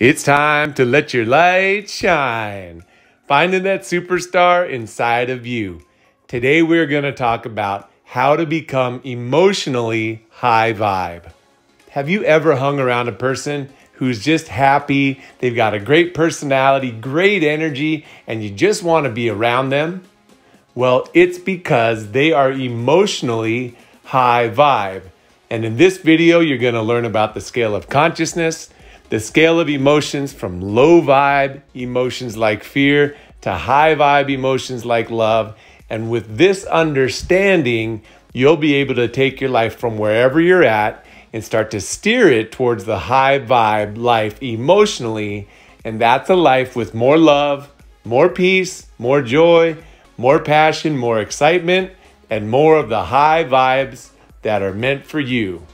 It's time to let your light shine. Finding that superstar inside of you. Today we're going to talk about how to become emotionally high vibe. Have you ever hung around a person who's just happy, they've got a great personality, great energy, and you just want to be around them? Well, it's because they are emotionally high vibe. And in this video, you're going to learn about the scale of consciousness, the scale of emotions from low vibe emotions like fear to high vibe emotions like love. And with this understanding, you'll be able to take your life from wherever you're at and start to steer it towards the high vibe life emotionally. And that's a life with more love, more peace, more joy, more passion, more excitement, and more of the high vibes that are meant for you.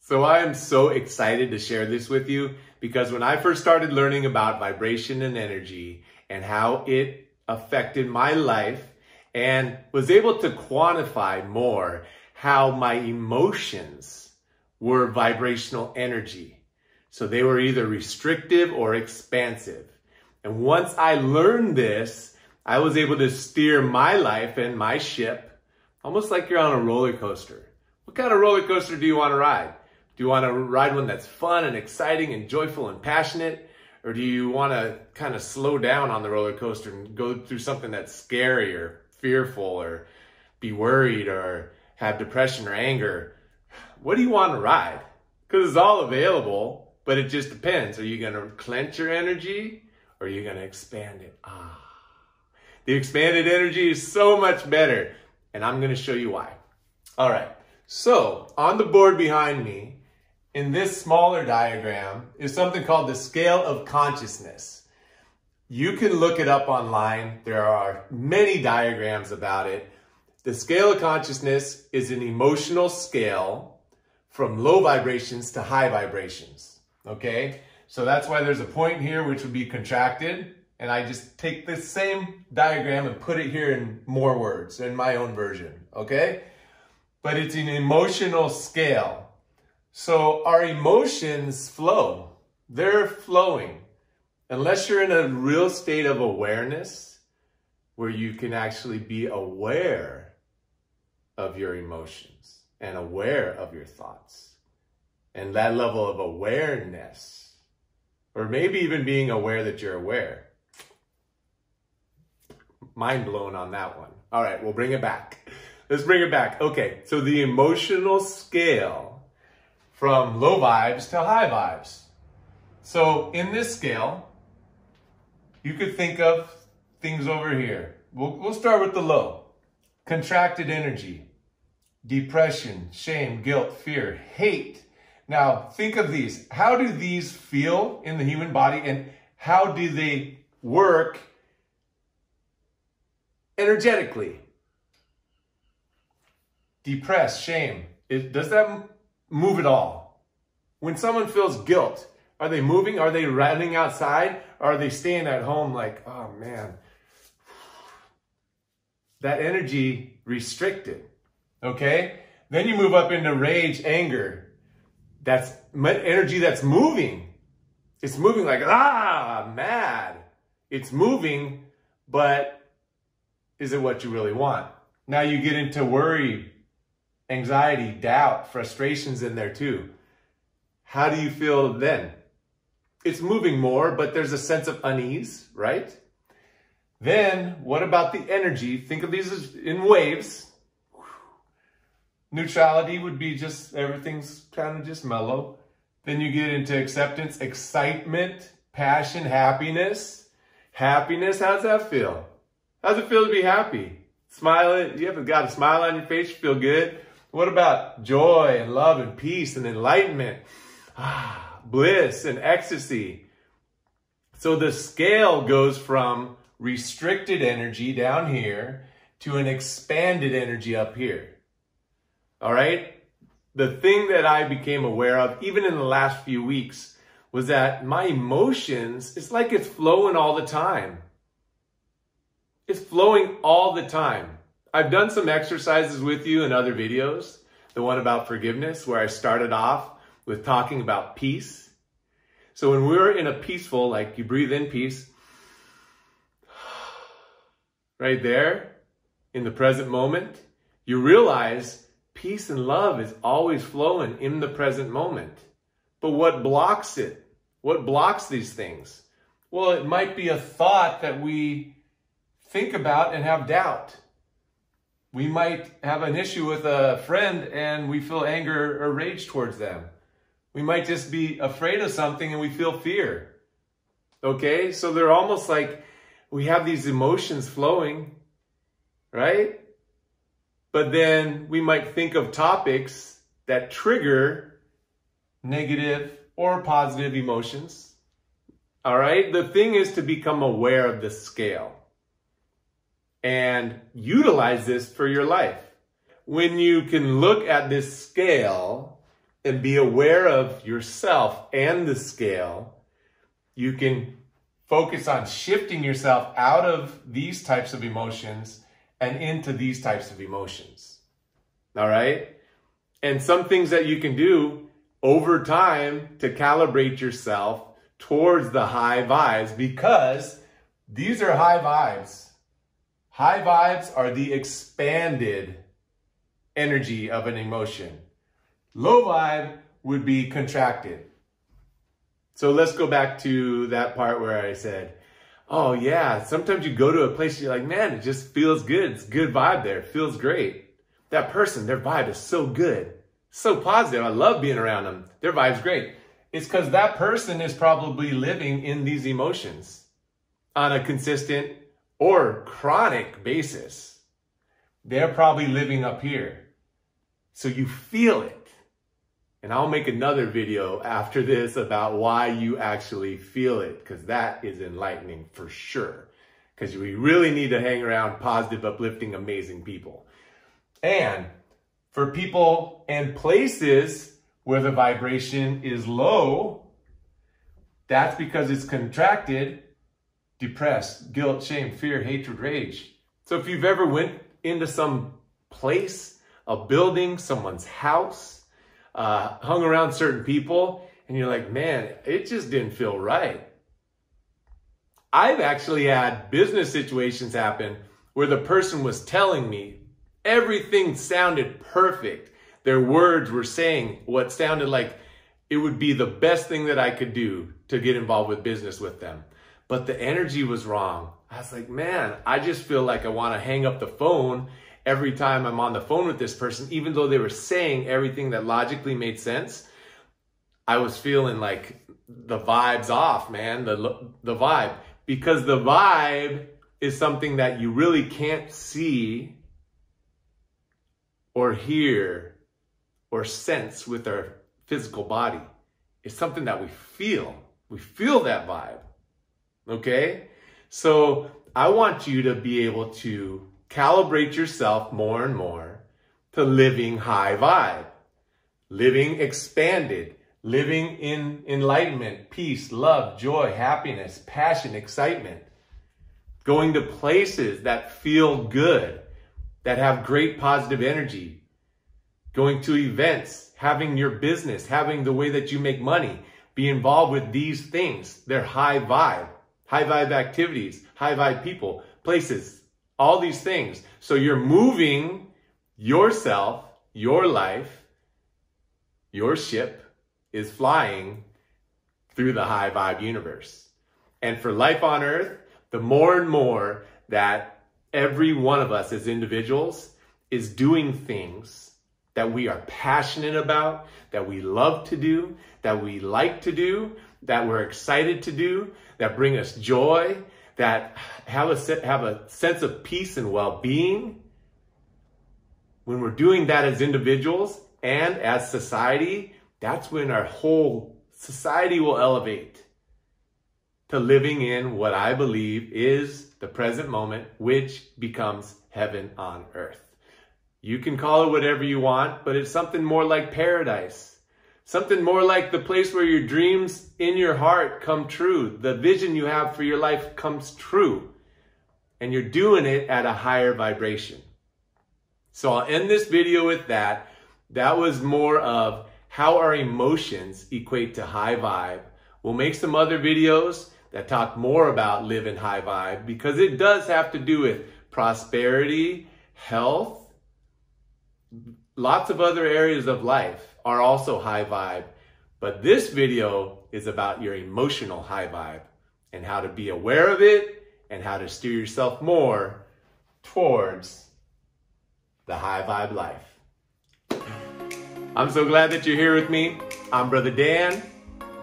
So I am so excited to share this with you because when I first started learning about vibration and energy and how it affected my life and was able to quantify more how my emotions were vibrational energy. So they were either restrictive or expansive. And once I learned this, I was able to steer my life and my ship almost like you're on a roller coaster. What kind of roller coaster do you want to ride? Do you want to ride one that's fun and exciting and joyful and passionate? Or do you want to kind of slow down on the roller coaster and go through something that's scary or fearful or be worried or have depression or anger? What do you want to ride? Because it's all available, but it just depends. Are you going to clench your energy or are you going to expand it? The expanded energy is so much better, and I'm going to show you why. All right, so on the board behind me, in this smaller diagram, is something called the scale of consciousness. You can look it up online. There are many diagrams about it. The scale of consciousness is an emotional scale from low vibrations to high vibrations, okay? So that's why there's a point here which would be contracted, and I just take this same diagram and put it here in more words, in my own version, okay? But it's an emotional scale. So our emotions flow. They're flowing. Unless you're in a real state of awareness where you can actually be aware of your emotions and aware of your thoughts. And that level of awareness, or maybe even being aware that you're aware. Mind blown on that one. All right, we'll bring it back. Let's bring it back. Okay, so the emotional scale from low vibes to high vibes. So in this scale, you could think of things over here. We'll start with the low. Contracted energy, depression, shame, guilt, fear, hate. Now think of these. How do these feel in the human body and how do they work energetically? Depressed, shame. Does that move at all? When someone feels guilt, are they moving? Are they running outside? Or are they staying at home like, oh man, that energy restricted, okay? Then you move up into rage, anger. That's energy that's moving. It's moving like, mad. It's moving, but is it what you really want? Now you get into worry, anxiety, doubt, frustrations in there too. How do you feel then? It's moving more, but there's a sense of unease, right? Then what about the energy? Think of these as in waves. Neutrality would be just everything's kind of just mellow. Then you get into acceptance, excitement, passion, happiness. Happiness, how's that feel? How's it feel to be happy? Smile, you haven't got a smile on your face, you feel good. What about joy and love and peace and enlightenment? Bliss and ecstasy. So the scale goes from restricted energy down here to an expanded energy up here. All right? The thing that I became aware of, even in the last few weeks, was that my emotions, it's like it's flowing all the time. It's flowing all the time. I've done some exercises with you in other videos. The one about forgiveness, where I started off with talking about peace. So when we're in a peaceful, like you breathe in peace, right there in the present moment, you realize peace and love is always flowing in the present moment. But what blocks it? What blocks these things? Well, it might be a thought that we think about and have doubt. We might have an issue with a friend and we feel anger or rage towards them. We might just be afraid of something and we feel fear. Okay? So they're almost like we have these emotions flowing, right? But then we might think of topics that trigger negative or positive emotions. All right? The thing is to become aware of the scale and utilize this for your life. When you can look at this scale and be aware of yourself and the scale, you can focus on shifting yourself out of these types of emotions and into these types of emotions. All right? And some things that you can do over time to calibrate yourself towards the high vibes, because these are high vibes. High vibes are the expanded energy of an emotion. Low vibe would be contracted. So let's go back to that part where I said, oh yeah, sometimes you go to a place, you're like, man, it just feels good. It's a good vibe there. It feels great. That person, their vibe is so good. So positive. I love being around them. Their vibe's great. It's because that person is probably living in these emotions on a consistent or chronic basis. They're probably living up here. So you feel it. And I'll make another video after this about why you actually feel it, because that is enlightening for sure. Because we really need to hang around positive, uplifting, amazing people. And for people and places where the vibration is low, that's because it's contracted, depressed, guilt, shame, fear, hatred, rage. So if you've ever went into some place, a building, someone's house, hung around certain people, and you're like, man, it just didn't feel right. I've actually had business situations happen where the person was telling me everything sounded perfect. Their words were saying what sounded like it would be the best thing that I could do to get involved with business with them. But the energy was wrong. I was like, man, I just feel like I want to hang up the phone every time I'm on the phone with this person, even though they were saying everything that logically made sense. I was feeling like the vibe's off, man, the vibe. Because the vibe is something that you really can't see or hear or sense with our physical body. It's something that we feel. We feel that vibe, okay? So I want you to be able to calibrate yourself more and more to living high vibe, living expanded, living in enlightenment, peace, love, joy, happiness, passion, excitement, going to places that feel good, that have great positive energy, going to events, having your business, having the way that you make money, be involved with these things. They're high vibe activities, high vibe people, places, all these things. So you're moving yourself, your life, your ship is flying through the high vibe universe. And for life on earth, the more and more that every one of us as individuals is doing things that we are passionate about, that we love to do, that we like to do, that we're excited to do, that bring us joy, that have a sense of peace and well-being. When we're doing that as individuals and as society, that's when our whole society will elevate to living in what I believe is the present moment, which becomes heaven on earth. You can call it whatever you want, but it's something more like paradise. Something more like the place where your dreams in your heart come true. The vision you have for your life comes true. And you're doing it at a higher vibration. So I'll end this video with that. That was more of how our emotions equate to high vibe, We'll make some other videos that talk more about living high vibe, because it does have to do with prosperity, health. Lots of other areas of life are also high vibe. But this video is about your emotional high vibe and how to be aware of it and how to steer yourself more towards the high vibe life. I'm so glad that you're here with me. I'm Brother Dan.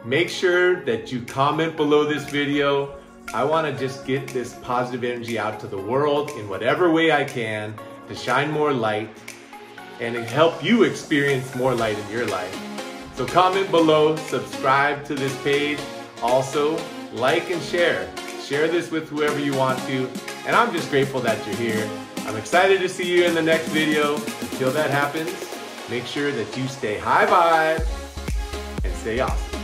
Make sure that you comment below this video. I want to just get this positive energy out to the world in whatever way I can to shine more light and to help you experience more light in your life. So comment below, subscribe to this page. Also, like and share. Share this with whoever you want to. And I'm just grateful that you're here. I'm excited to see you in the next video. Until that happens, make sure that you stay high vibe and stay awesome.